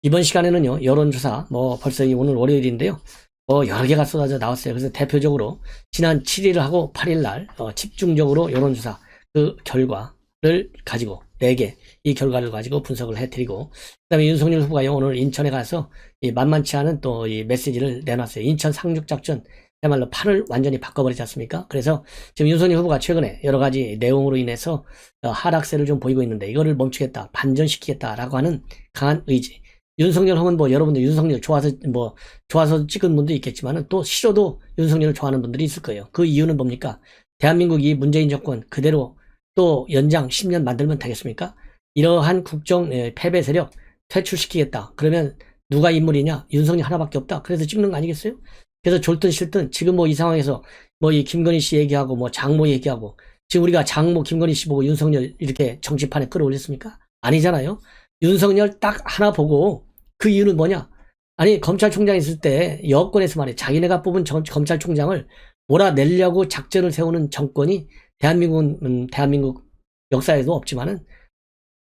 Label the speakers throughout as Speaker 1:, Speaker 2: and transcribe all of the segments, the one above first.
Speaker 1: 이번 시간에는요, 여론조사, 벌써 오늘 월요일인데요, 여러 개가 쏟아져 나왔어요. 그래서 대표적으로 지난 7일 하고 8일 날, 집중적으로 여론조사 그 결과를 가지고, 4개, 이 결과를 가지고 분석을 해드리고, 그 다음에 윤석열 후보가요, 오늘 인천에 가서 이 만만치 않은 또 이 메시지를 내놨어요. 인천 상륙작전, 그야말로 판을 완전히 바꿔버리지 않습니까? 그래서 지금 윤석열 후보가 최근에 여러 가지 내용으로 인해서 하락세를 좀 보이고 있는데, 이거를 멈추겠다, 반전시키겠다라고 하는 강한 의지. 윤석열 하면 여러분들 윤석열 좋아서 찍은 분도 있겠지만은 또 싫어도 윤석열을 좋아하는 분들이 있을 거예요. 그 이유는 뭡니까? 대한민국이 문재인 정권 그대로 또 연장 10년 만들면 되겠습니까? 이러한 국정 패배 세력 퇴출시키겠다. 그러면 누가 인물이냐? 윤석열 하나밖에 없다. 그래서 찍는 거 아니겠어요? 그래서 좋든 싫든 지금 이 상황에서 이 김건희 씨 얘기하고 장모 얘기하고 지금 우리가 장모 김건희 씨 보고 윤석열 이렇게 정치판에 끌어올렸습니까? 아니잖아요. 윤석열 딱 하나 보고 그 이유는 뭐냐? 아니, 검찰총장 있을 때 여권에서 말이야, 자기네가 뽑은 검찰총장을 몰아내려고 작전을 세우는 정권이 대한민국 역사에도 없지만은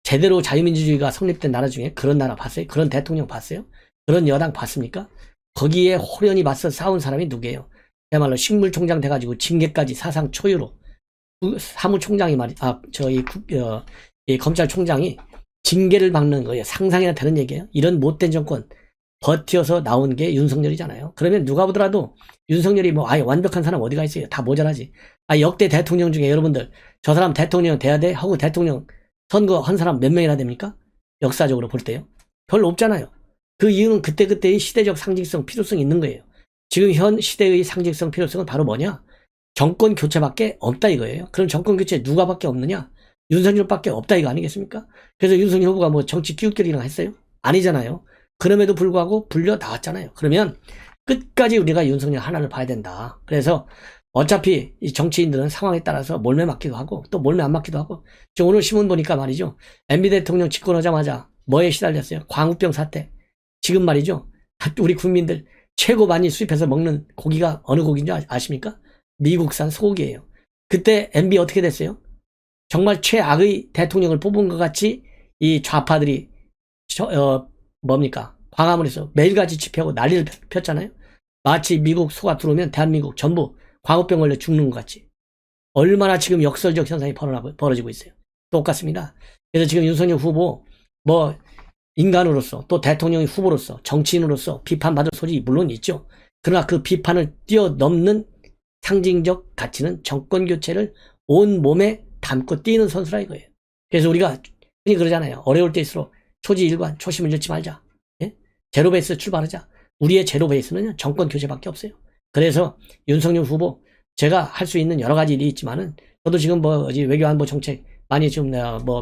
Speaker 1: 제대로 자유민주주의가 성립된 나라 중에 그런 나라 봤어요? 그런 대통령 봤어요? 그런 여당 봤습니까? 거기에 호련히 맞서 싸운 사람이 누구예요? 그야말로 식물총장 돼가지고 징계까지 사상 초유로 사무총장이 이 검찰총장이 징계를 받는 거예요. 상상이나 되는 얘기예요. 이런 못된 정권 버텨서 나온 게 윤석열이잖아요. 그러면 누가 보더라도 윤석열이 아예 완벽한 사람 어디가 있어요? 다 모자라지. 역대 대통령 중에 여러분들 저 사람 대통령 돼야 돼? 하고 대통령 선거한 사람 몇 명이나 됩니까? 역사적으로 볼 때요. 별로 없잖아요. 그 이유는 그때그때의 시대적 상징성, 필요성이 있는 거예요. 지금 현 시대의 상징성, 필요성은 바로 뭐냐? 정권 교체밖에 없다 이거예요. 그럼 정권 교체 누가밖에 없느냐? 윤석열밖에 없다 이거 아니겠습니까? 그래서 윤석열 후보가 정치 기웃거리랑 했어요? 아니잖아요. 그럼에도 불구하고 불려 나왔잖아요. 그러면 끝까지 우리가 윤석열 하나를 봐야 된다. 그래서 어차피 이 정치인들은 상황에 따라서 몰매 맞기도 하고 또 몰매 안 맞기도 하고, 지금 오늘 신문 보니까 말이죠, MB 대통령 집권하자마자 뭐에 시달렸어요? 광우병 사태. 지금 말이죠, 우리 국민들 최고 많이 수입해서 먹는 고기가 어느 고기인지 아십니까? 미국산 소고기예요. 그때 MB 어떻게 됐어요? 정말 최악의 대통령을 뽑은 것 같이 이 좌파들이 광화문에서 매일같이 집회하고 난리를 폈잖아요. 마치 미국 소가 들어오면 대한민국 전부 광우병 걸려 죽는 것 같이. 얼마나 지금 역설적 현상이 벌어지고 있어요. 똑같습니다. 그래서 지금 윤석열 후보 인간으로서 또 대통령의 후보로서 정치인으로서 비판받을 소리 물론 있죠. 그러나 그 비판을 뛰어넘는 상징적 가치는 정권 교체를 온 몸에 담고 뛰는 선수라 이거예요. 그래서 우리가 흔히 그러잖아요. 어려울 때일수록 초지일관, 초심을 잃지 말자. 예? 제로 베이스 출발하자. 우리의 제로 베이스는 정권 교체밖에 없어요. 그래서 윤석열 후보, 제가 할 수 있는 여러 가지 일이 있지만은 저도 지금 외교안보 정책 많이 지금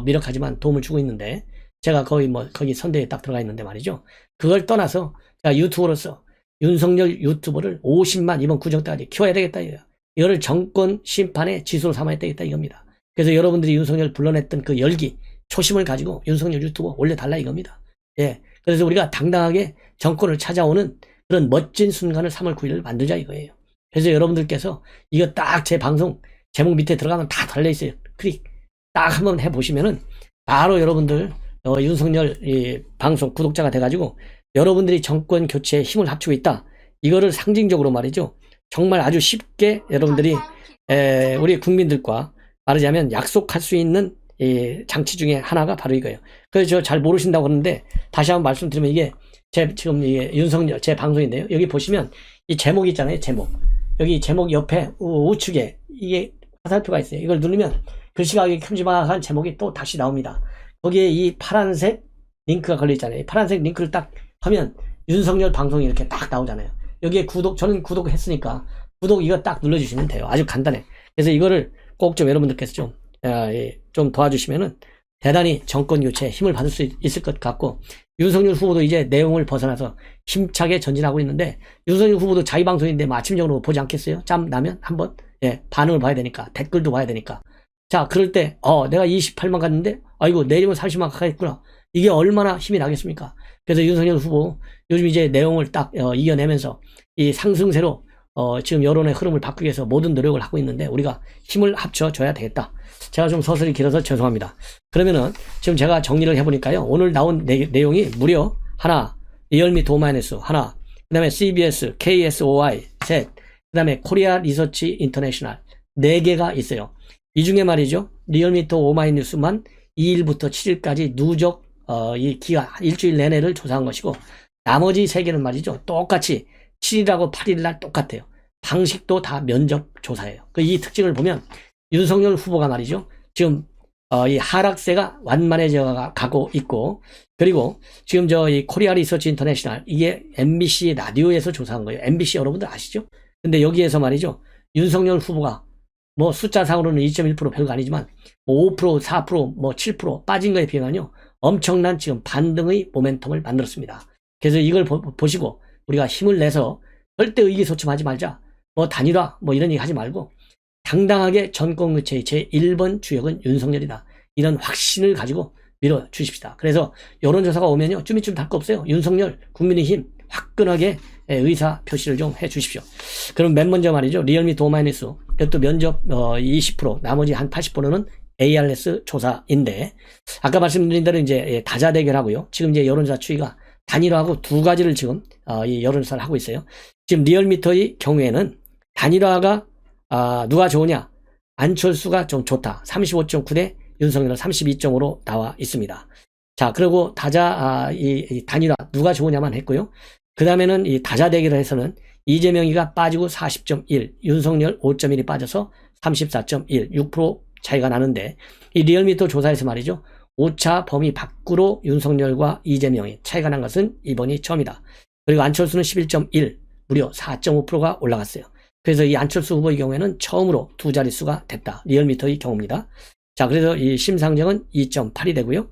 Speaker 1: 미력하지만 도움을 주고 있는데, 제가 거기 선대에 딱 들어가 있는데 말이죠. 그걸 떠나서 제가 유튜버로서 윤석열 유튜버를 50만 이번 구정 때까지 키워야 되겠다 이거예요. 이거를 정권 심판의 지수로 삼아야 되겠다 이겁니다. 그래서 여러분들이 윤석열 불러냈던 그 열기, 초심을 가지고 윤석열 유튜버 올려달라 이겁니다. 예. 그래서 우리가 당당하게 정권을 찾아오는 그런 멋진 순간을 3월 9일을 만들자 이거예요. 그래서 여러분들께서 이거 딱 제 방송 제목 밑에 들어가면 다 달려있어요. 클릭 딱 한번 해보시면은 바로 여러분들 윤석열 방송 구독자가 돼가지고 여러분들이 정권 교체에 힘을 합치고 있다. 이거를 상징적으로 말이죠. 정말 아주 쉽게 여러분들이 우리 국민들과 말하자면 약속할 수 있는 장치 중에 하나가 바로 이거예요. 그래서 저 잘 모르신다고 하는데 다시 한번 말씀드리면, 이게 지금 윤석열 제 방송인데요. 여기 보시면 이 제목 있잖아요. 제목. 여기 제목 옆에 우측에 이게 화살표가 있어요. 이걸 누르면 글씨가 큼지막한 제목이 또 다시 나옵니다. 거기에 이 파란색 링크가 걸려 있잖아요. 파란색 링크를 딱 하면 윤석열 방송이 이렇게 딱 나오잖아요. 여기에 저는 구독을 했으니까 구독 이거 딱 눌러주시면 돼요. 아주 간단해. 그래서 이거를 꼭 좀 여러분들께서 좀 도와주시면은 대단히 정권 교체에 힘을 받을 수 있을 것 같고, 윤석열 후보도 이제 내용을 벗어나서 힘차게 전진하고 있는데, 윤석열 후보도 자기 방송인데 아침적으로 보지 않겠어요? 짬 나면 한번 반응을 봐야 되니까, 댓글도 봐야 되니까. 자, 그럴 때 내가 28만 갔는데 아이고 내일은 30만 가겠구나. 이게 얼마나 힘이 나겠습니까? 그래서 윤석열 후보 요즘 이제 내용을 딱 이겨내면서 이 상승세로 지금 여론의 흐름을 바꾸기 위해서 모든 노력을 하고 있는데, 우리가 힘을 합쳐줘야 되겠다. 제가 좀 서술이 길어서 죄송합니다. 그러면은 지금 제가 정리를 해보니까요, 오늘 나온 내용이 무려 하나, 리얼미터 오마이뉴스 하나, 그 다음에 CBS, KSOI 셋, 그 다음에 코리아 리서치 인터내셔널 4개가 있어요. 이 중에 말이죠, 리얼미터 오마이뉴스만 2일부터 7일까지 누적 이 기간 일주일 내내를 조사한 것이고, 나머지 3개는 말이죠, 똑같이 7일하고 8일 날 똑같아요. 방식도 다 면접 조사예요. 이 특징을 보면 윤석열 후보가 말이죠, 지금 이 하락세가 완만해져 가고 있고, 그리고 지금 이 코리아 리서치 인터내셔널, 이게 MBC 라디오에서 조사한 거예요. MBC 여러분들 아시죠? 근데 여기에서 말이죠, 윤석열 후보가 뭐 숫자상으로는 2.1% 별거 아니지만 5%, 4%, 뭐 7% 빠진 거에 비하면요, 엄청난 지금 반등의 모멘텀을 만들었습니다. 그래서 이걸 보시고 우리가 힘을 내서 절대 의기소침하지 말자, 뭐 단일화 뭐 이런 얘기 하지 말고 당당하게 전권교체의 제1번 주역은 윤석열이다, 이런 확신을 가지고 밀어주십시다. 그래서 여론조사가 오면요, 쭈미쭈미 달 거 없어요. 윤석열, 국민의힘 화끈하게 의사 표시를 좀 해주십시오. 그럼 맨 먼저 말이죠, 리얼미터 오마이뉴스, 이것도 면접 20%, 나머지 한 80%는 ARS 조사인데, 아까 말씀드린 대로 이제 다자 대결하고요, 지금 이제 여론조사 추이가 단일화하고 2가지를 지금 이 여론조사를 하고 있어요. 지금 리얼미터의 경우에는 단일화가 누가 좋으냐, 안철수가 좀 좋다, 35.9 대 윤석열은 32.5로 나와 있습니다. 자, 그리고 다자 이 단일화 누가 좋으냐만 했고요. 그 다음에는 이 다자 대결을 해서는 이재명이가 빠지고 40.1, 윤석열 5.1이 빠져서 34.1, 6% 차이가 나는데, 이 리얼미터 조사에서 말이죠, 오차 범위 밖으로 윤석열과 이재명이 차이가 난 것은 이번이 처음이다. 그리고 안철수는 11.1, 무려 4.5%가 올라갔어요. 그래서 이 안철수 후보의 경우에는 처음으로 2자릿수가 됐다. 리얼미터의 경우입니다. 자, 그래서 이 심상정은 2.8이 되고요.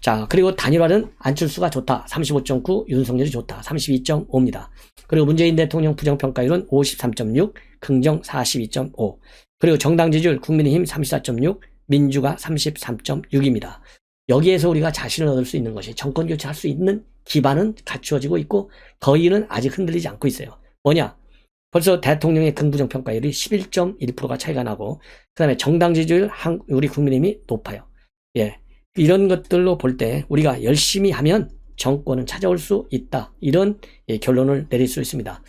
Speaker 1: 자, 그리고 단일화는 안철수가 좋다, 35.9, 윤석열이 좋다, 32.5입니다. 그리고 문재인 대통령 부정평가율은 53.6, 긍정 42.5. 그리고 정당 지지율 국민의힘 34.6, 민주가 33.6입니다. 여기에서 우리가 자신을 얻을 수 있는 것이, 정권 교체할 수 있는 기반은 갖추어지고 있고, 거의는 아직 흔들리지 않고 있어요. 뭐냐? 벌써 대통령의 긍부정 평가율이 11.1%가 차이가 나고, 그 다음에 정당 지지율 우리 국민의힘이 높아요. 예, 이런 것들로 볼 때 우리가 열심히 하면 정권은 찾아올 수 있다, 이런 결론을 내릴 수 있습니다.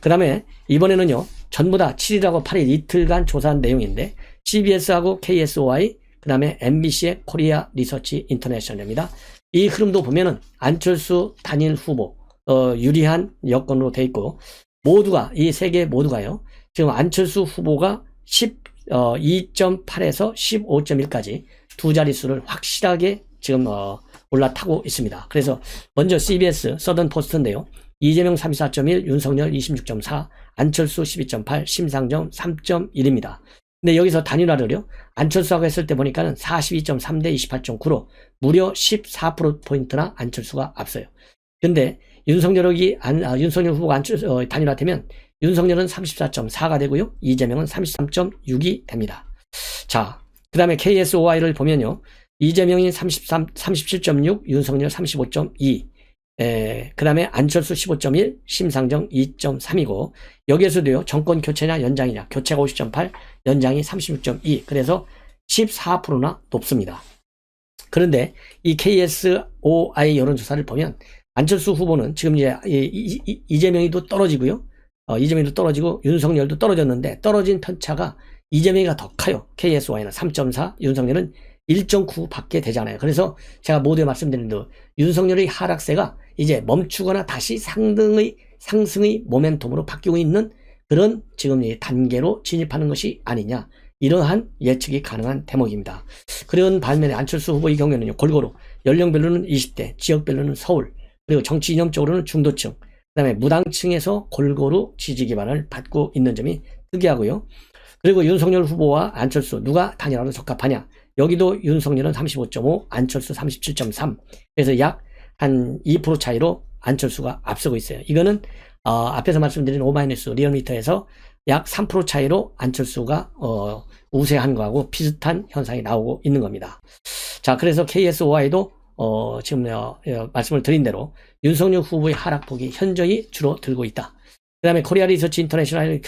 Speaker 1: 그 다음에 이번에는요, 전부 다 7일하고 8일 이틀간 조사한 내용인데, CBS하고 KSOI, 그 다음에 MBC의 코리아 리서치 인터내셔널입니다. 이 흐름도 보면은 안철수 단일 후보 유리한 여건으로 돼 있고, 모두가, 이 3개 모두가요, 지금 안철수 후보가 12.8에서 15.1까지 2자릿수를 확실하게 지금 올라타고 있습니다. 그래서 먼저 CBS 서던 포스트인데요, 이재명 34.1, 윤석열 26.4, 안철수 12.8, 심상정 3.1입니다. 근데 여기서 단일화를요, 안철수하고 했을 때 보니까는 42.3 대 28.9로 무려 14%포인트나 안철수가 앞서요. 근데 윤석열 후보가 단일화되면 윤석열은 34.4가 되고요, 이재명은 33.6이 됩니다. 자, 그 다음에 KSOI를 보면요, 이재명이 37.6, 윤석열 35.2, 그 다음에 안철수 15.1, 심상정 2.3이고, 여기에서도요, 정권 교체냐 연장이냐, 교체가 50.8, 연장이 36.2, 그래서 14%나 높습니다. 그런데 이 KSOI 여론조사를 보면 안철수 후보는 지금 이제 이재명이도 떨어지고요, 이재명이도 떨어지고 윤석열도 떨어졌는데, 떨어진 편차가 이재명이가 더 커요. KSOI는 3.4, 윤석열은 1.9 밖에 되잖아요. 그래서 제가 모두에 말씀드린 대로 윤석열의 하락세가 이제 멈추거나 다시 상승의 모멘텀으로 바뀌고 있는 그런 지금 이 단계로 진입하는 것이 아니냐, 이러한 예측이 가능한 대목입니다. 그런 반면에 안철수 후보의 경우에는요, 골고루 연령별로는 20대, 지역별로는 서울, 그리고 정치 이념적으로는 중도층, 그 다음에 무당층에서 골고루 지지 기반을 받고 있는 점이 특이하고요. 그리고 윤석열 후보와 안철수 누가 단일화로 적합하냐, 여기도 윤석열은 35.5, 안철수 37.3, 그래서 약 한 2% 차이로 안철수가 앞서고 있어요. 이거는 앞에서 말씀드린 오마이뉴스 리얼미터에서 약 3% 차이로 안철수가 우세한 거하고 비슷한 현상이 나오고 있는 겁니다. 자, 그래서 KSOI도 지금 말씀을 드린 대로 윤석열 후보의 하락폭이 현저히 줄어들고 있다. 그 다음에 코리아 리서치 인터내셔널의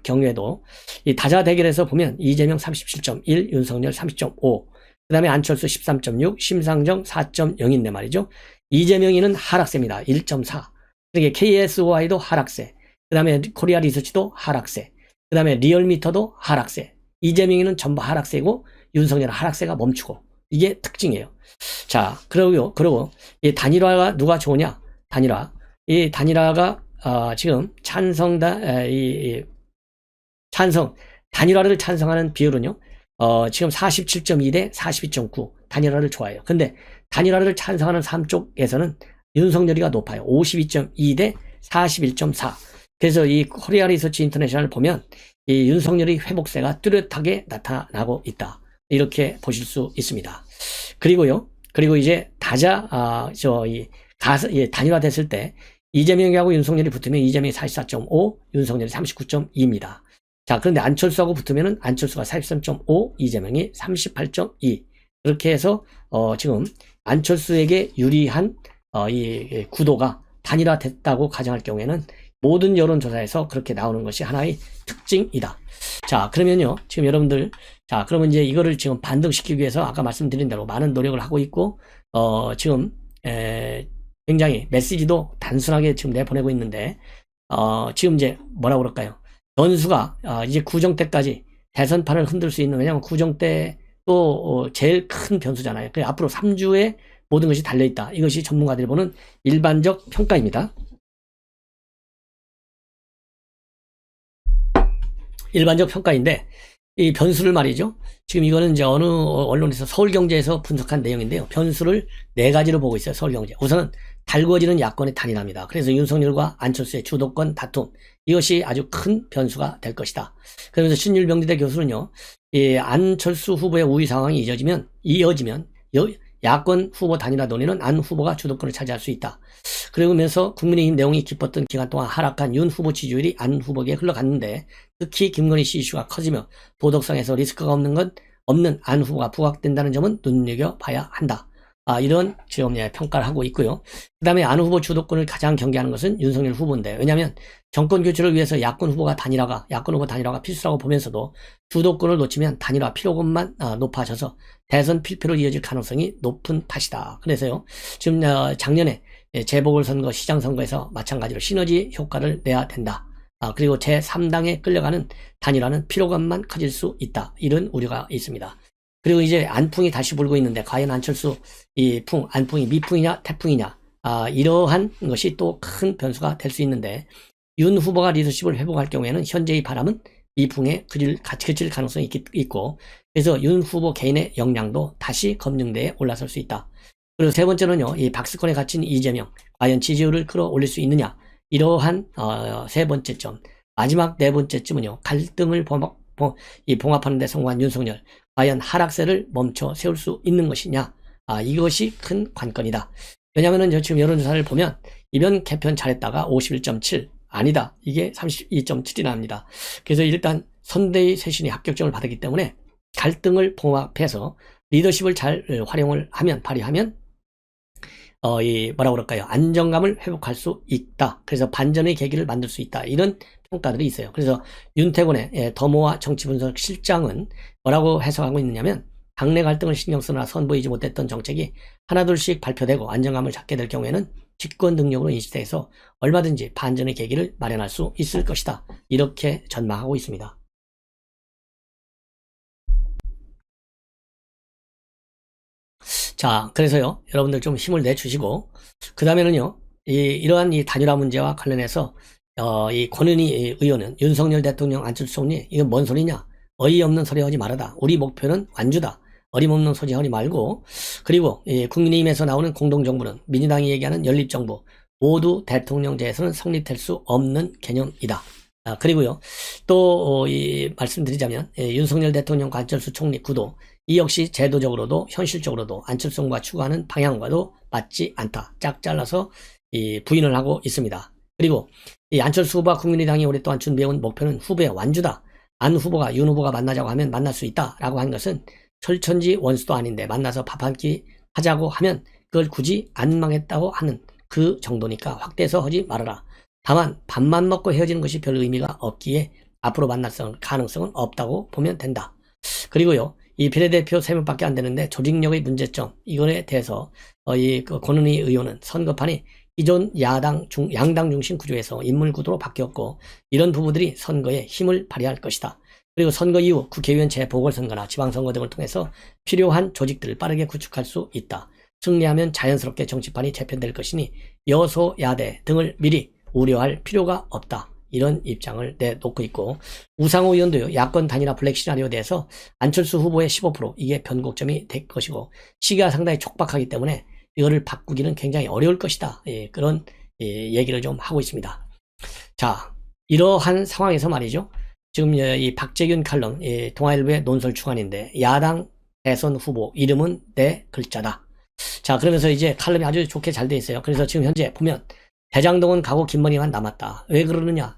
Speaker 1: 경우에도 이 다자 대결에서 보면 이재명 37.1, 윤석열 30.5, 그 다음에 안철수 13.6, 심상정 4.0인데 말이죠. 이재명이는 하락세입니다. 1.4. 그러니까 KSOI도 하락세. 그 다음에 코리아 리서치도 하락세. 그 다음에 리얼미터도 하락세. 이재명이는 전부 하락세고 윤석열은 하락세가 멈추고. 이게 특징이에요. 자, 그리고 이 단일화가 누가 좋으냐? 이 단일화가 지금 단일화를 찬성하는 비율은요. 지금 47.2 대 42.9 단일화를 좋아해요. 근데 단일화를 찬성하는 3쪽에서는 윤석열이가 높아요. 52.2 대 41.4. 그래서 이 코리아 리서치 인터내셔널을 보면 이 윤석열의 회복세가 뚜렷하게 나타나고 있다. 이렇게 보실 수 있습니다. 그리고 이제 단일화 됐을 때 이재명하고 윤석열이 붙으면 이재명이 44.5, 윤석열이 39.2입니다. 자, 그런데 안철수하고 붙으면은 안철수가 43.5, 이재명이 38.2. 그렇게 해서 지금 안철수에게 유리한 이 구도가 단일화됐다고 가정할 경우에는 모든 여론조사에서 그렇게 나오는 것이 하나의 특징이다. 자, 그러면요, 지금 여러분들, 자, 그러면 이제 이거를 지금 반등시키기 위해서 아까 말씀드린 대로 많은 노력을 하고 있고, 지금, 굉장히 메시지도 단순하게 지금 내보내고 있는데, 지금 이제 뭐라고 그럴까요? 변수가, 이제 구정 때까지 대선판을 흔들 수 있는, 왜냐면 구정 때 또 제일 큰 변수잖아요. 그래서 앞으로 3주에 모든 것이 달려있다. 이것이 전문가들이 보는 일반적 평가입니다. 일반적 평가인데, 이 변수를 말이죠. 지금 이거는 이제 어느 언론에서 서울경제에서 분석한 내용인데요. 변수를 4가지로 보고 있어요. 서울경제. 우선은 달궈지는 야권의 단일화입니다. 그래서 윤석열과 안철수의 주도권 다툼. 이것이 아주 큰 변수가 될 것이다. 그러면서 신율병지대 교수는요. 이 안철수 후보의 우위 상황이 이어지면 야권 후보 단일화 논의는 안 후보가 주도권을 차지할 수 있다. 그러면서 국민의힘 내용이 깊었던 기간 동안 하락한 윤 후보 지지율이 안 후보에게 흘러갔는데 특히 김건희 씨 이슈가 커지며 도덕성에서 리스크가 없는 안 후보가 부각된다는 점은 눈여겨봐야 한다. 이런 지금 평가를 하고 있고요. 그 다음에 안 후보 주도권을 가장 경계하는 것은 윤석열 후보인데, 왜냐하면 정권 교체를 위해서 야권 후보 단일화가 필수라고 보면서도 주도권을 놓치면 단일화 피로감만 높아져서 대선 필패로 이어질 가능성이 높은 탓이다. 그래서요, 지금 작년에 재보궐선거, 시장선거에서 마찬가지로 시너지 효과를 내야 된다. 그리고 제3당에 끌려가는 단일화는 피로감만 커질 수 있다. 이런 우려가 있습니다. 그리고 이제 안풍이 다시 불고 있는데 과연 안철수 안풍이 미풍이냐 태풍이냐 이러한 것이 또 큰 변수가 될 수 있는데 윤 후보가 리더십을 회복할 경우에는 현재의 바람은 미풍에 그칠 가능성이 있고 그래서 윤 후보 개인의 역량도 다시 검증대에 올라설 수 있다. 그리고 세 번째는요, 이 박스권에 갇힌 이재명 과연 지지율을 끌어올릴 수 있느냐 이러한 세 번째 점. 마지막 네 번째쯤은요, 갈등을 봉합하는 데 성공한 윤석열 과연 하락세를 멈춰 세울 수 있는 것이냐 이것이 큰 관건이다. 왜냐하면 지금 여론조사를 보면 이번 개편 잘했다가 51.7 아니다 이게 32.7이 나옵니다. 그래서 일단 선대위 쇄신이 합격점을 받았기 때문에 갈등을 봉합해서 리더십을 잘 발휘하면 안정감을 회복할 수 있다. 그래서 반전의 계기를 만들 수 있다. 이런 평가들이 있어요. 그래서 윤태곤의 더모아 정치분석 실장은 뭐라고 해석하고 있느냐면 당내 갈등을 신경 쓰느라 선보이지 못했던 정책이 하나둘씩 발표되고 안정감을 찾게 될 경우에는 집권 능력으로 인식돼서 얼마든지 반전의 계기를 마련할 수 있을 것이다. 이렇게 전망하고 있습니다. 자, 그래서요, 여러분들 좀 힘을 내주시고, 그 다음에는요, 이러한 이 단일화 문제와 관련해서, 이 권은희 의원은 윤석열 대통령 안철수 총리, 이건 뭔 소리냐? 어이없는 소리 하지 말아다. 우리 목표는 완주다. 어림없는 소리 하지 말고, 그리고 국민의힘에서 나오는 공동정부는 민주당이 얘기하는 연립정부, 모두 대통령제에서는 성립될 수 없는 개념이다. 그리고요, 또, 말씀드리자면, 윤석열 대통령과 안철수 총리 구도, 이 역시 제도적으로도 현실적으로도 안철수 후보가 추구하는 방향과도 맞지 않다. 짝 잘라서 부인을 하고 있습니다. 그리고 이 안철수 후보와 국민의당이 오랫동안 준비해온 목표는 후보의 완주다. 안 후보가 윤 후보가 만나자고 하면 만날 수 있다라고 한 것은 철천지 원수도 아닌데 만나서 밥 한 끼 하자고 하면 그걸 굳이 안 망했다고 하는 그 정도니까 확대해서 하지 말아라. 다만 밥만 먹고 헤어지는 것이 별 의미가 없기에 앞으로 만날 가능성은 없다고 보면 된다. 그리고요, 이 비례대표 3명밖에 안 되는데 조직력의 문제점, 이거에 대해서 권은희 의원은 선거판이 기존 양당 중심 구조에서 인물 구도로 바뀌었고 이런 부부들이 선거에 힘을 발휘할 것이다. 그리고 선거 이후 국회의원 재보궐선거나 지방선거 등을 통해서 필요한 조직들을 빠르게 구축할 수 있다. 승리하면 자연스럽게 정치판이 재편될 것이니 여소야대 등을 미리 우려할 필요가 없다. 이런 입장을 내놓고 있고, 우상호 의원도요, 야권 단일화 블랙 시나리오에 대해서 안철수 후보의 15% 이게 변곡점이 될 것이고 시기가 상당히 촉박하기 때문에 이거를 바꾸기는 굉장히 어려울 것이다. 그런 얘기를 좀 하고 있습니다. 자, 이러한 상황에서 말이죠. 지금 이 박재균 칼럼, 동아일보의 논설 주간인데 야당 대선 후보 이름은 내 글자다. 자, 그러면서 이제 칼럼이 아주 좋게 잘 돼 있어요. 그래서 지금 현재 보면 대장동은 가고 김건희만 남았다. 왜 그러느냐?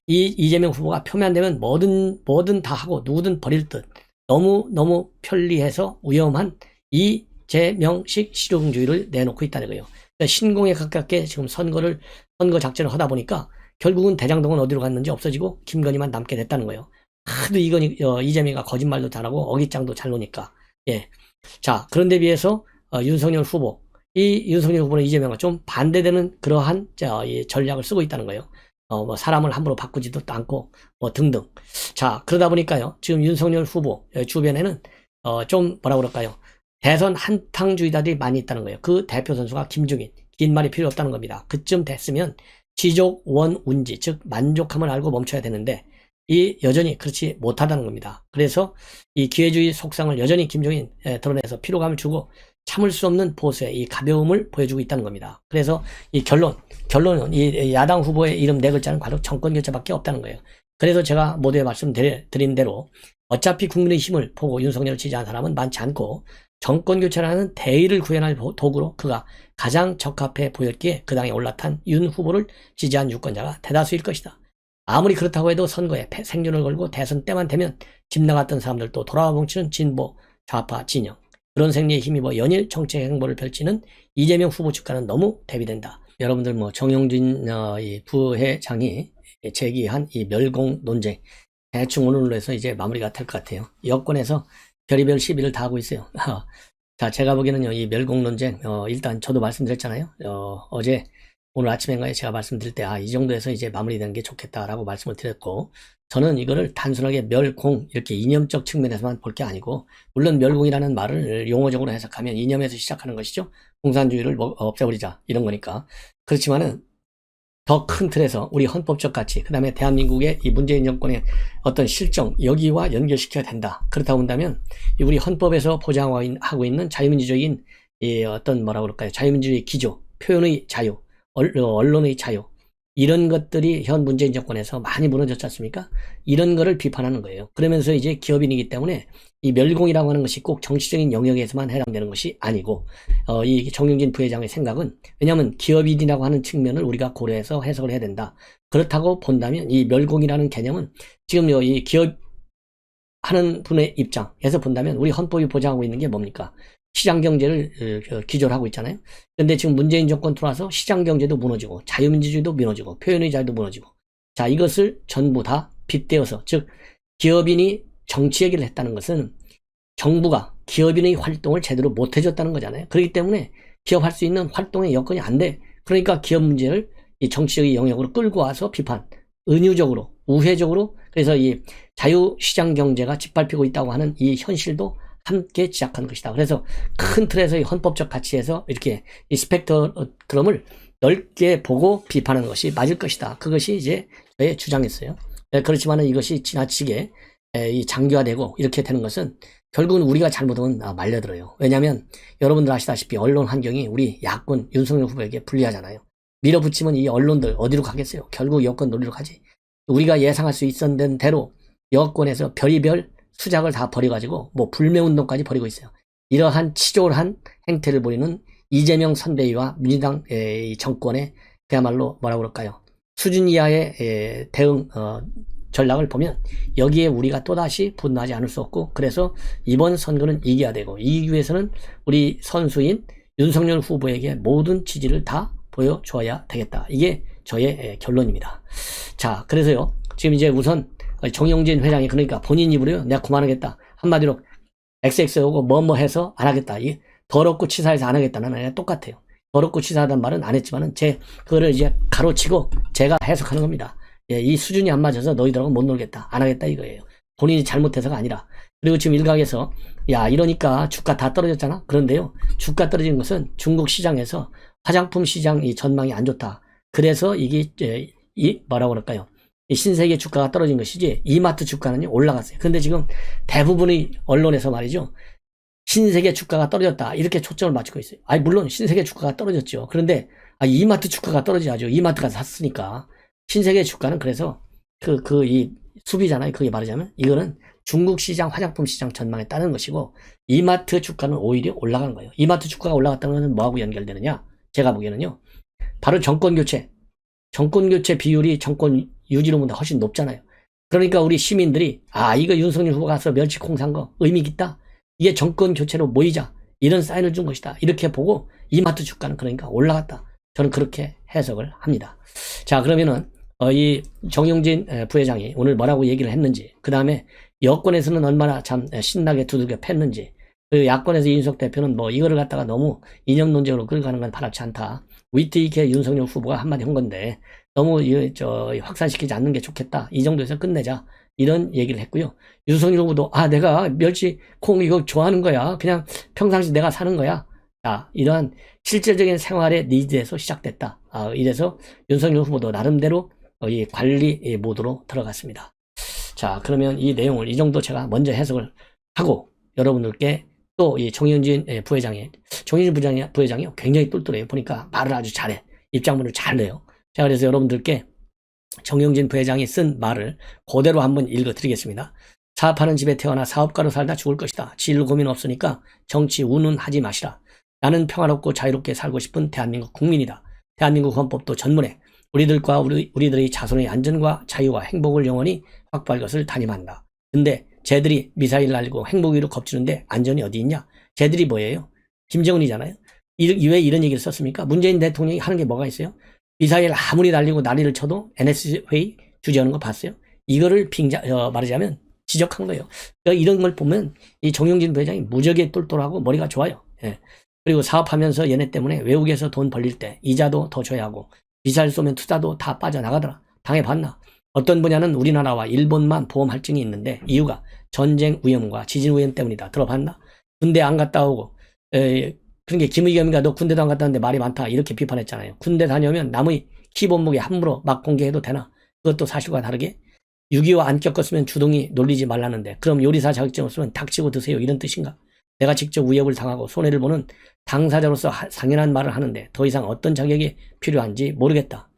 Speaker 1: 이재명 후보가 표면되면 뭐든 다 하고 누구든 버릴 듯 너무 편리해서 위험한 이재명식 실용주의를 내놓고 있다는 거예요. 그러니까 신공에 가깝게 지금 선거 작전을 하다 보니까 결국은 대장동은 어디로 갔는지 없어지고 김건희만 남게 됐다는 거예요. 하도 이재명이가 거짓말도 잘하고 어깃장도 잘 노니까. 예. 자, 그런데 비해서 윤석열 후보, 이 윤석열 후보는 이재명과 좀 반대되는 그러한 이 전략을 쓰고 있다는 거예요. 뭐 사람을 함부로 바꾸지도 않고 뭐 등등. 자, 그러다 보니까요. 지금 윤석열 후보 주변에는 좀 뭐라 그럴까요? 대선 한탕주의자들이 많이 있다는 거예요. 그 대표 선수가 김종인. 긴 말이 필요 없다는 겁니다. 그쯤 됐으면 지족 원운지, 즉 만족함을 알고 멈춰야 되는데 여전히 그렇지 못하다는 겁니다. 그래서 이 기회주의 속성을 여전히 김종인 드러내서 피로감을 주고 참을 수 없는 보수의 이 가벼움을 보여주고 있다는 겁니다. 그래서 이 결론은 이 야당 후보의 이름 네 글자는 바로 정권교체밖에 없다는 거예요. 그래서 제가 모두에 말씀드린 대로 어차피 국민의 힘을 보고 윤석열을 지지한 사람은 많지 않고 정권교체라는 대의를 구현할 도구로 그가 가장 적합해 보였기에 그 당에 올라탄 윤 후보를 지지한 유권자가 대다수일 것이다. 아무리 그렇다고 해도 선거에 생존을 걸고 대선 때만 되면 집 나갔던 사람들도 돌아와 뭉치는 진보, 좌파, 진영. 그런 생리에 힘입어 연일 정책 행보를 펼치는 이재명 후보 측과는 너무 대비된다. 여러분들 뭐 정용진 이 부회장이 제기한 이 멸공 논쟁 대충 오늘로 해서 이제 마무리가 될 것 같아요. 여권에서 별의별 시비를 다 하고 있어요. 자, 제가 보기에는요, 이 멸공 논쟁 일단 저도 말씀드렸잖아요. 어제 오늘 아침인가에 제가 말씀드릴 때 이 정도에서 이제 마무리되는 게 좋겠다라고 말씀을 드렸고, 저는 이거를 단순하게 멸공 이렇게 이념적 측면에서만 볼 게 아니고, 물론 멸공이라는 말을 용어적으로 해석하면 이념에서 시작하는 것이죠. 공산주의를 없애버리자 이런 거니까. 그렇지만은 더 큰 틀에서 우리 헌법적 가치, 그 다음에 대한민국의 이 문재인 정권의 어떤 실정, 여기와 연결시켜야 된다. 그렇다고 한다면 우리 헌법에서 보장하고 있는 자유민주적인 이 어떤 뭐라 그럴까요? 자유민주주의 기조, 표현의 자유, 언론의 자유, 이런 것들이 현 문재인 정권에서 많이 무너졌지 않습니까? 이런 거를 비판하는 거예요. 그러면서 이제 기업인이기 때문에 이 멸공이라고 하는 것이 꼭 정치적인 영역에서만 해당되는 것이 아니고, 이 정용진 부회장의 생각은, 왜냐하면 기업인이라고 하는 측면을 우리가 고려해서 해석을 해야 된다. 그렇다고 본다면 이 멸공이라는 개념은 지금 이 기업 하는 분의 입장에서 본다면 우리 헌법이 보장하고 있는 게 뭡니까? 시장경제를 기조를 하고 있잖아요. 근데 지금 문재인 정권 들어와서 시장경제도 무너지고 자유민주주의도 무너지고 표현의 자유도 무너지고, 자, 이것을 전부 다 빗대어서, 즉 기업인이 정치 얘기를 했다는 것은 정부가 기업인의 활동을 제대로 못 해줬다는 거잖아요. 그렇기 때문에 기업할 수 있는 활동의 여건이 안 돼. 그러니까 기업 문제를 이 정치적인 영역으로 끌고 와서 비판, 은유적으로, 우회적으로, 그래서 이 자유시장 경제가 짓밟히고 있다고 하는 이 현실도 함께 지적하는 것이다. 그래서 큰 틀에서 이 헌법적 가치에서 이렇게 이 스펙트럼을 넓게 보고 비판하는 것이 맞을 것이다. 그것이 이제 저의 주장이었어요. 그렇지만은 이것이 지나치게 이 장기화되고 이렇게 되는 것은 결국은 우리가 잘못하면 말려들어요. 왜냐하면 여러분들 아시다시피 언론 환경이 우리 야권 윤석열 후보에게 불리하잖아요. 밀어붙이면 이 언론들 어디로 가겠어요? 결국 여권 논리로 가지. 우리가 예상할 수 있었던 대로 여권에서 별의별 수작을 다 벌여가지고 뭐 불매운동까지 벌이고 있어요. 이러한 치졸한 행태를 보이는 이재명 선대위와 민주당 정권의 그야말로 뭐라고 그럴까요? 수준 이하의 대응 전략을 보면 여기에 우리가 또다시 분노하지 않을 수 없고, 그래서 이번 선거는 이겨야 되고, 이기기 위해서는 우리 선수인 윤석열 후보에게 모든 지지를 다 보여줘야 되겠다. 이게 저의 결론입니다. 자, 그래서요, 지금 이제 우선 정용진 회장이 그러니까 본인 입으로요, 내가 그만하겠다. 한마디로 XX하고 뭐뭐 해서 안 하겠다. 이 더럽고 치사해서 안 하겠다는 아니라 똑같아요. 더럽고 치사하다는 말은 안 했지만은 그거를 이제 가로치고 제가 해석하는 겁니다. 예, 이 수준이 안 맞아서 너희들하고 못 놀겠다. 안 하겠다 이거예요. 본인이 잘못해서가 아니라. 그리고 지금 일각에서 야 이러니까 주가 다 떨어졌잖아. 그런데요. 주가 떨어진 것은 중국 시장에서 화장품 시장 이 전망이 안 좋다. 그래서 이게 이 뭐라고 그럴까요? 이 신세계 주가가 떨어진 것이지 이마트 주가는 올라갔어요. 근데 지금 대부분의 언론에서 말이죠. 신세계 주가가 떨어졌다. 이렇게 초점을 맞추고 있어요. 아니 물론 신세계 주가가 떨어졌죠. 그런데 이마트 주가가 떨어져야죠. 이마트가 샀으니까. 신세계 주가는 그래서 이 수비잖아요. 그게 말하자면 이거는 중국 시장 화장품 시장 전망에 따른 것이고 이마트 주가는 오히려 올라간 거예요. 이마트 주가가 올라갔다는 것은 뭐하고 연결되느냐? 제가 보기에는요. 바로 정권 교체 비율이 정권 유지로보다 훨씬 높잖아요. 그러니까 우리 시민들이 이거 윤석열 후보가 가서 멸치콩 산 거 의미 있다. 이게 정권 교체로 모이자. 이런 사인을 준 것이다. 이렇게 보고 이마트 주가는 그러니까 올라갔다. 저는 그렇게 해석을 합니다. 자, 그러면은 이 정용진 부회장이 오늘 뭐라고 얘기를 했는지, 그 다음에 여권에서는 얼마나 참 신나게 두들겨 팼는지, 그 야권에서 이준석 대표는 뭐 이거를 갖다가 너무 이념 논쟁으로 끌고 가는 건 바람치 않다. 위트 있게 윤석열 후보가 한마디 한 건데 너무 확산시키지 않는 게 좋겠다. 이 정도에서 끝내자. 이런 얘기를 했고요. 윤석열 후보도 내가 멸치 콩 이거 좋아하는 거야. 그냥 평상시 내가 사는 거야. 자, 이러한 실질적인 생활의 니즈에서 시작됐다. 이래서 윤석열 후보도 나름대로 이 관리 모드로 들어갔습니다. 자, 그러면 이 내용을 이 정도 제가 먼저 해석을 하고 여러분들께 또 이 정윤진 부회장이 굉장히 똘똘해요. 보니까 말을 아주 잘해. 입장문을 잘 내요. 자, 그래서 여러분들께 정영진 부회장이 쓴 말을 그대로 한번 읽어드리겠습니다. 사업하는 집에 태어나 사업가로 살다 죽을 것이다. 진로 고민 없으니까 정치 운운하지 마시라. 나는 평화롭고 자유롭게 살고 싶은 대한민국 국민이다. 대한민국 헌법도 전문에 우리들과 우리들의 자손의 안전과 자유와 행복을 영원히 확보할 것을 다짐한다. 근데 쟤들이 미사일 날리고 행복 위로 겁주는데 안전이 어디 있냐? 쟤들이 뭐예요? 김정은이잖아요. 왜 이런 얘기를 썼습니까? 문재인 대통령이 하는 게 뭐가 있어요? 미사일 아무리 날리고 난리를 쳐도 NSC 회의 주재하는 거 봤어요? 이거를 말하자면 지적한 거예요. 그러니까 이런 걸 보면 이 정용진 부회장이 무지하게 똘똘하고 머리가 좋아요. 예. 그리고 사업하면서 얘네 때문에 외국에서 돈 벌릴 때 이자도 더 줘야 하고 미사일 쏘면 투자도 다 빠져나가더라. 당해봤나? 어떤 분야는 우리나라와 일본만 보험 할증이 있는데 이유가 전쟁 위험과 지진 위험 때문이다. 들어봤나? 군대 안 갔다 오고 그러니까 김의겸이가 너 군대도 안 갔다 왔는데 말이 많다 이렇게 비판했잖아요. 군대 다녀오면 남의 키본목에 함부로 막 공개해도 되나? 그것도 사실과 다르게 6.25 안 겪었으면 주둥이 놀리지 말라는데 그럼 요리사 자격증 없으면 닥치고 드세요 이런 뜻인가? 내가 직접 위협을 당하고 손해를 보는 당사자로서 당연한 말을 하는데 더 이상 어떤 자격이 필요한지 모르겠다.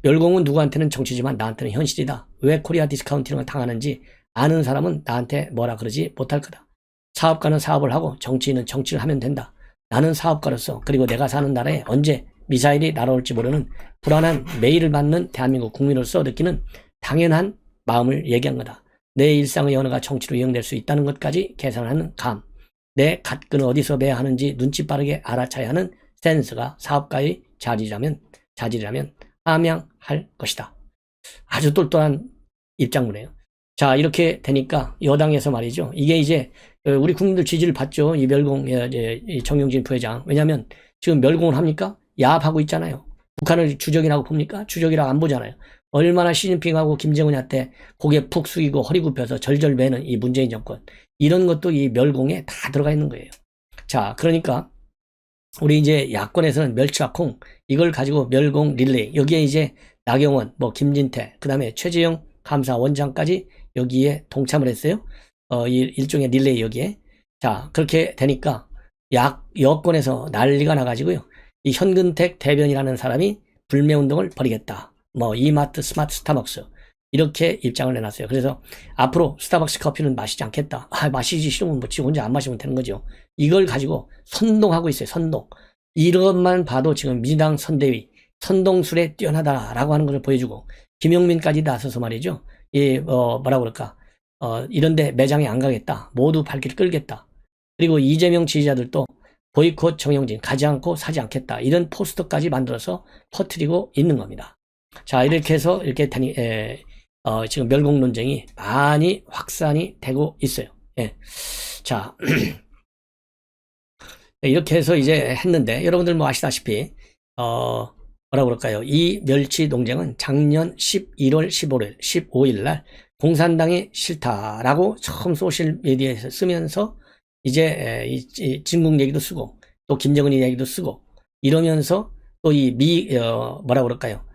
Speaker 1: 멸공은 누구한테는 정치지만 나한테는 현실이다. 왜 코리아 디스카운팅을 당하는지 아는 사람은 나한테 뭐라 그러지 못할 거다. 사업가는 사업을 하고 정치인은 정치를 하면 된다. 나는 사업가로서 그리고 내가 사는 나라에 언제 미사일이 날아올지 모르는 불안한 매일을 맞는 대한민국 국민으로서 느끼는 당연한 마음을 얘기한 거다. 내 일상의 언어가 정치로 이용될 수 있다는 것까지 계산하는 감. 내 갓근을 어디서 매야 하는지 눈치 빠르게 알아차야 하는 센스가 사업가의 자질이라면 함양할 것이다. 아주 똘똘한 입장문이에요. 자, 이렇게 되니까 여당에서 말이죠. 이게 이제 우리 국민들 지지를 받죠. 이 멸공, 이 정용진 부회장. 왜냐하면 지금 멸공을 합니까? 야합하고 있잖아요. 북한을 주적이라고 봅니까? 주적이라고 안 보잖아요. 얼마나 시진핑하고 김정은한테 고개 푹 숙이고 허리 굽혀서 절절 매는 이 문재인 정권. 이런 것도 이 멸공에 다 들어가 있는 거예요. 자, 그러니까 우리 이제 야권에서는 멸치와 콩 이걸 가지고 멸공 릴레이 여기에 이제 나경원, 김진태, 그 다음에 최재형 감사원장까지 여기에 동참을 했어요. 일종의 릴레이 여기에. 자, 그렇게 되니까 여권에서 난리가 나가지고요. 이 현근택 대변이라는 사람이 불매운동을 벌이겠다. 이마트, 스마트, 스타벅스 이렇게 입장을 내놨어요. 그래서 앞으로 스타벅스 커피는 마시지 않겠다. 마시기 싫으면 지 혼자 안 마시면 되는 거죠. 이걸 가지고 선동하고 있어요. 선동. 이것만 봐도 지금 민주당 선대위 선동술에 뛰어나다라고 하는 것을 보여주고 김용민까지 나서서 말이죠. 뭐라고 그럴까? 이런데 매장에 안 가겠다. 모두 발길을 끌겠다. 그리고 이재명 지지자들도 보이콧 정영진 가지 않고 사지 않겠다. 이런 포스터까지 만들어서 퍼뜨리고 있는 겁니다. 자, 이렇게 해서 이렇게 지금 멸공 논쟁이 많이 확산이 되고 있어요. 예. 자, 이렇게 해서 이제 했는데, 여러분들 뭐 아시다시피, 뭐라 그럴까요? 이 멸치 농장은 작년 11월 15일 날 공산당이 싫다라고 처음 소셜미디어에서 쓰면서 이제 이 진국 얘기도 쓰고 또 김정은 얘기도 쓰고 이러면서 또 이 뭐라 그럴까요?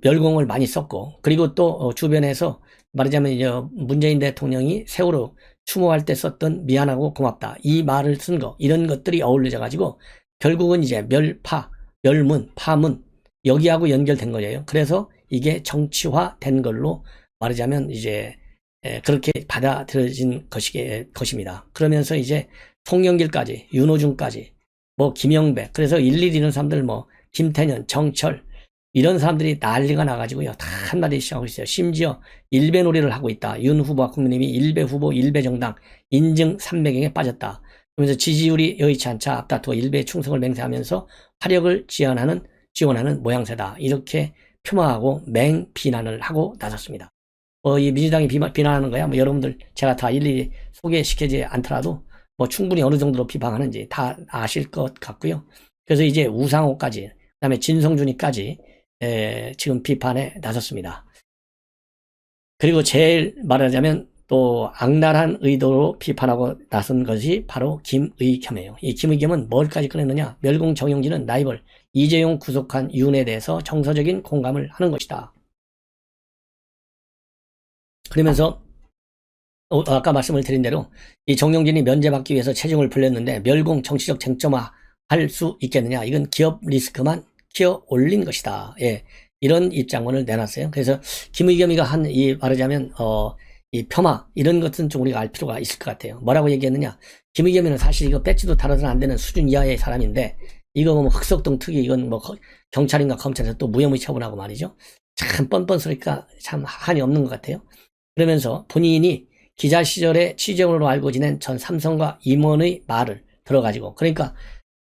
Speaker 1: 멸공을 많이 썼고 그리고 또 주변에서 말하자면 이제 문재인 대통령이 세월호 추모할 때 썼던 미안하고 고맙다 이 말을 쓴 거 이런 것들이 어울려져 가지고 결국은 이제 멸파 멸문 파문 여기하고 연결된 거예요. 그래서 이게 정치화된 걸로 말하자면 이제 그렇게 받아들여진 것입니다. 그러면서 이제 송영길까지 윤호중까지 뭐 김영배 그래서 일일이 이런 사람들 뭐 김태년 정철 이런 사람들이 난리가 나가지고요. 다 한마디씩 하고 있어요. 심지어 일배 놀이를 하고 있다. 윤 후보와 국민의힘이 일배 후보, 일배 정당 인증 300명에 빠졌다. 그러면서 지지율이 여의치 않자 앞다투어 일배 충성을 맹세하면서 화력을 지원하는 모양새다. 이렇게 폄하하고 맹비난을 하고 나섰습니다. 이 민주당이 비난하는 거야. 뭐 여러분들 제가 다 일일이 소개시키지 않더라도 뭐 충분히 어느 정도로 비방하는지 다 아실 것 같고요. 그래서 이제 우상호까지, 그다음에 진성준이까지 지금 비판에 나섰습니다. 그리고 제일 말하자면 또 악랄한 의도로 비판하고 나선 것이 바로 김의겸이에요. 이 김의겸은 뭘까지 꺼냈느냐? 멸공 정영진은 라이벌 이재용 구속한 이윤에 대해서 정서적인 공감을 하는 것이다. 그러면서 아까 말씀을 드린 대로 이 정영진이 면제받기 위해서 체중을 불렸는데 멸공 정치적 쟁점화 할 수 있겠느냐? 이건 기업 리스크만 키워 올린 것이다. 예. 이런 입장문을 내놨어요. 그래서 김의겸이가 한 이 말하자면 이 폄하 이런 것은 좀 우리가 알 필요가 있을 것 같아요. 뭐라고 얘기했느냐? 김의겸이는 사실 이거 배지도 달아서는 안 되는 수준 이하의 사람인데 이거 뭐 흑석동 특위 이건 뭐 경찰인가 검찰에서 또 무혐의 처분하고 말이죠. 참 뻔뻔스러니까 참 한이 없는 것 같아요. 그러면서 본인이 기자 시절에 취재원으로 알고 지낸 전 삼성과 임원의 말을 들어가지고 그러니까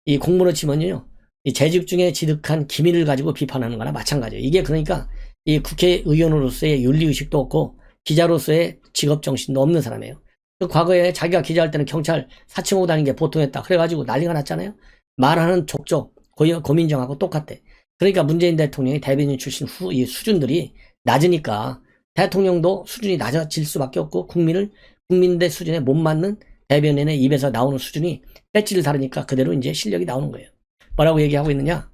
Speaker 1: 이 공무로 치면요. 이 재직 중에 지득한 기밀을 가지고 비판하는 거나 마찬가지예요. 이게 그러니까 이 국회의원으로서의 윤리의식도 없고 기자로서의 직업정신도 없는 사람이에요. 그 과거에 자기가 기자할 때는 경찰 사칭하고 다니는 게 보통이었다. 그래가지고 난리가 났잖아요. 말하는 족족, 고민정하고 똑같대. 그러니까 문재인 대통령이 대변인 출신 이 수준들이 낮으니까 대통령도 수준이 낮아질 수밖에 없고 국민대 수준에 못 맞는 대변인의 입에서 나오는 수준이 배지를 다르니까 그대로 이제 실력이 나오는 거예요. 뭐라고 얘기하고 있느냐?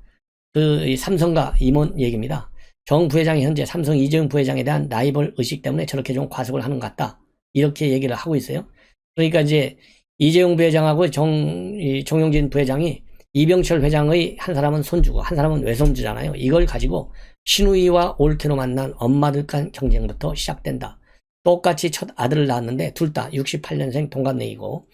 Speaker 1: 이 삼성과 임원 얘기입니다. 정 부회장이 현재 삼성 이재용 부회장에 대한 라이벌 의식 때문에 저렇게 좀 과속을 하는 것 같다. 이렇게 얘기를 하고 있어요. 그러니까 이제 이재용 부회장하고 정용진 부회장이 이병철 회장의 한 사람은 손주고 한 사람은 외손주잖아요. 이걸 가지고 신우이와 올케로 만난 엄마들 간 경쟁부터 시작된다. 똑같이 첫 아들을 낳았는데 둘 다 68년생 동갑내기고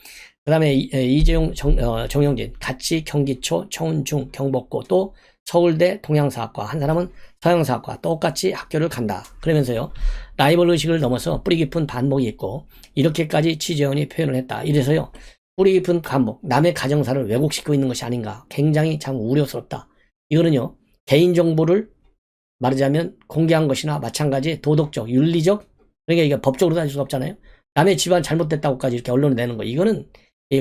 Speaker 1: 그 다음에 이재용 정용진 같이 경기초 청운중 경복고 또 서울대 동양사학과 한 사람은 서양사학과 똑같이 학교를 간다. 그러면서요 라이벌 의식을 넘어서 뿌리 깊은 반목이 있고 이렇게까지 취재원이 표현을 했다. 이래서요 뿌리 깊은 반목 남의 가정사를 왜곡시키고 있는 것이 아닌가 굉장히 참 우려스럽다. 이거는요 개인정보를 말하자면 공개한 것이나 마찬가지 도덕적 윤리적 그러니까 이게 법적으로 따질 수가 없잖아요. 남의 집안 잘못됐다고까지 이렇게 언론에 내는 거 이거는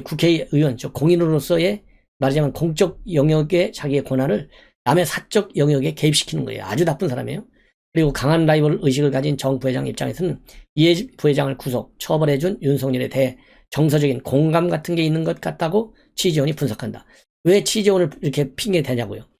Speaker 1: 국회의원 공인으로서의 말하자면 공적 영역의 자기의 권한을 남의 사적 영역에 개입시키는 거예요. 아주 나쁜 사람이에요. 그리고 강한 라이벌 의식을 가진 정 부회장 입장에서는 이 부회장을 구속, 처벌해준 윤석열에 대해 정서적인 공감 같은 게 있는 것 같다고 취재원이 분석한다. 왜 취재원을 이렇게 핑계 대냐고요.